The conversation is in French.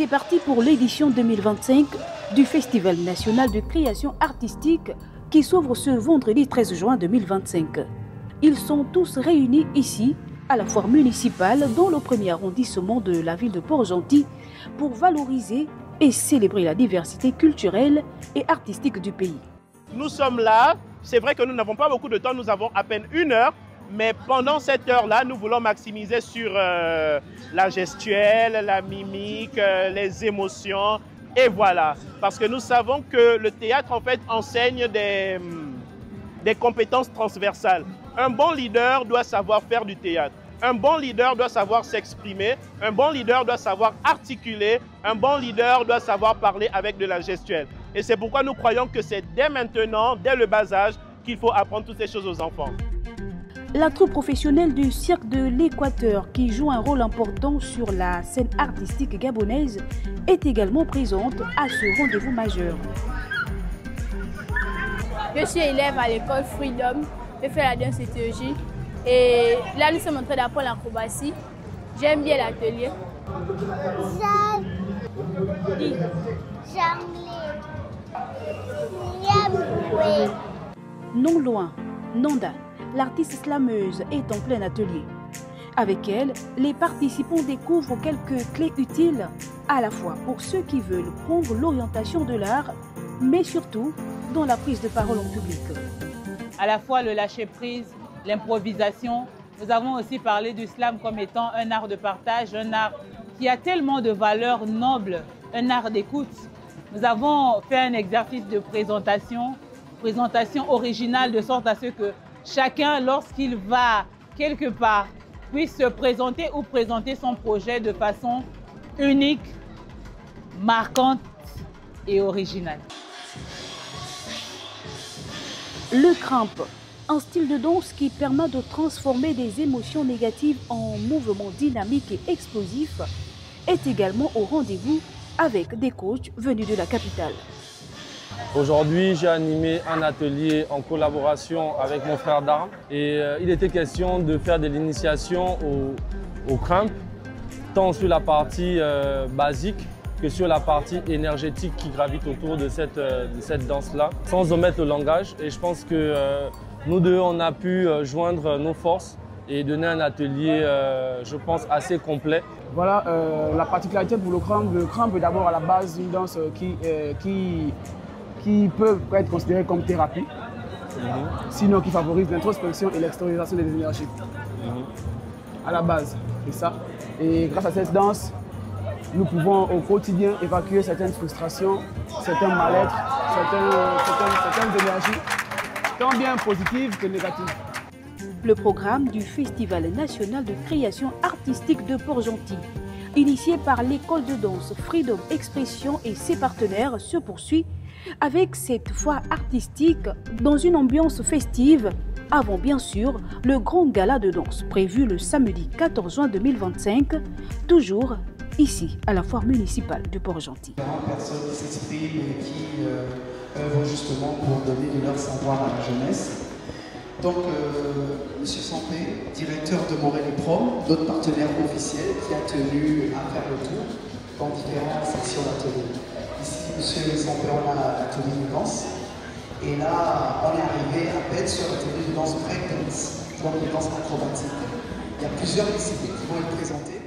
parti pour l'édition 2025 du Festival national de création artistique qui s'ouvre ce vendredi 13 juin 2025. Ils sont tous réunis ici, à la foire municipale, dans le premier arrondissement de la ville de Port-Gentil, pour valoriser et célébrer la diversité culturelle et artistique du pays. Nous sommes là, c'est vrai que nous n'avons pas beaucoup de temps, nous avons à peine 1 heure, mais pendant cette heure-là, nous voulons maximiser sur la gestuelle, la mimique, les émotions, et voilà. Parce que nous savons que le théâtre, en fait, enseigne des compétences transversales. Un bon leader doit savoir faire du théâtre. Un bon leader doit savoir s'exprimer. Un bon leader doit savoir articuler. Un bon leader doit savoir parler avec de la gestuelle. Et c'est pourquoi nous croyons que c'est dès maintenant, dès le bas âge, qu'il faut apprendre toutes ces choses aux enfants. La troupe professionnelle du Cirque de l'Équateur, qui joue un rôle important sur la scène artistique gabonaise, est également présente à ce rendez-vous majeur. Je suis élève à l'école Freedom, je fais la danse liturgie et là nous sommes en train d'apprendre l'acrobatie. J'aime bien l'atelier. Non loin, Nanda, l'artiste slameuse, est en plein atelier. Avec elle, les participants découvrent quelques clés utiles, à la fois pour ceux qui veulent prendre l'orientation de l'art, mais surtout dans la prise de parole en public. À la fois le lâcher-prise, l'improvisation. Nous avons aussi parlé du slam comme étant un art de partage, un art qui a tellement de valeurs nobles, un art d'écoute. Nous avons fait un exercice de présentation originale, de sorte à ce que chacun, lorsqu'il va quelque part, puisse se présenter ou présenter son projet de façon unique, marquante et originale. Le cramp, un style de danse qui permet de transformer des émotions négatives en mouvements dynamiques et explosifs, est également au rendez-vous avec des coachs venus de la capitale. Aujourd'hui, j'ai animé un atelier en collaboration avec mon frère d'armes et il était question de faire de l'initiation au cramp, tant sur la partie basique que sur la partie énergétique qui gravite autour de cette danse-là, sans omettre le langage. Et je pense que nous deux, on a pu joindre nos forces et donner un atelier, je pense, assez complet. Voilà, la particularité pour le cramp est d'abord à la base une danse qui peut être considérée comme thérapie, sinon qui favorise l'introspection et l'extériorisation des énergies. À la base, c'est ça. Et grâce à cette danse, nous pouvons au quotidien évacuer certaines frustrations, certains mal-être, certaines énergies, tant bien positives que négatives. Le programme du Festival national de création artistique de Port-Gentil, initié par l'école de danse Freedom Expression et ses partenaires, se poursuit avec cette foire artistique dans une ambiance festive, avant bien sûr le grand gala de danse prévu le samedi 14 juin 2025, toujours ici à la foire municipale de Port-Gentil. Personnes qui s'expriment et qui œuvrent justement pour donner de leur savoir à la jeunesse. Donc, M. Sampé, directeur de Morel et Prom, notre partenaire officiel, qui a tenu à faire le tour dans différentes sections d'atelier. Ici, M. Sampé, on a l'atelier de danse. Et là, on est arrivé à peine sur l'atelier de danse breakdance, donc de danse acrobatique. Il y a plusieurs disciplines qui vont être présentées.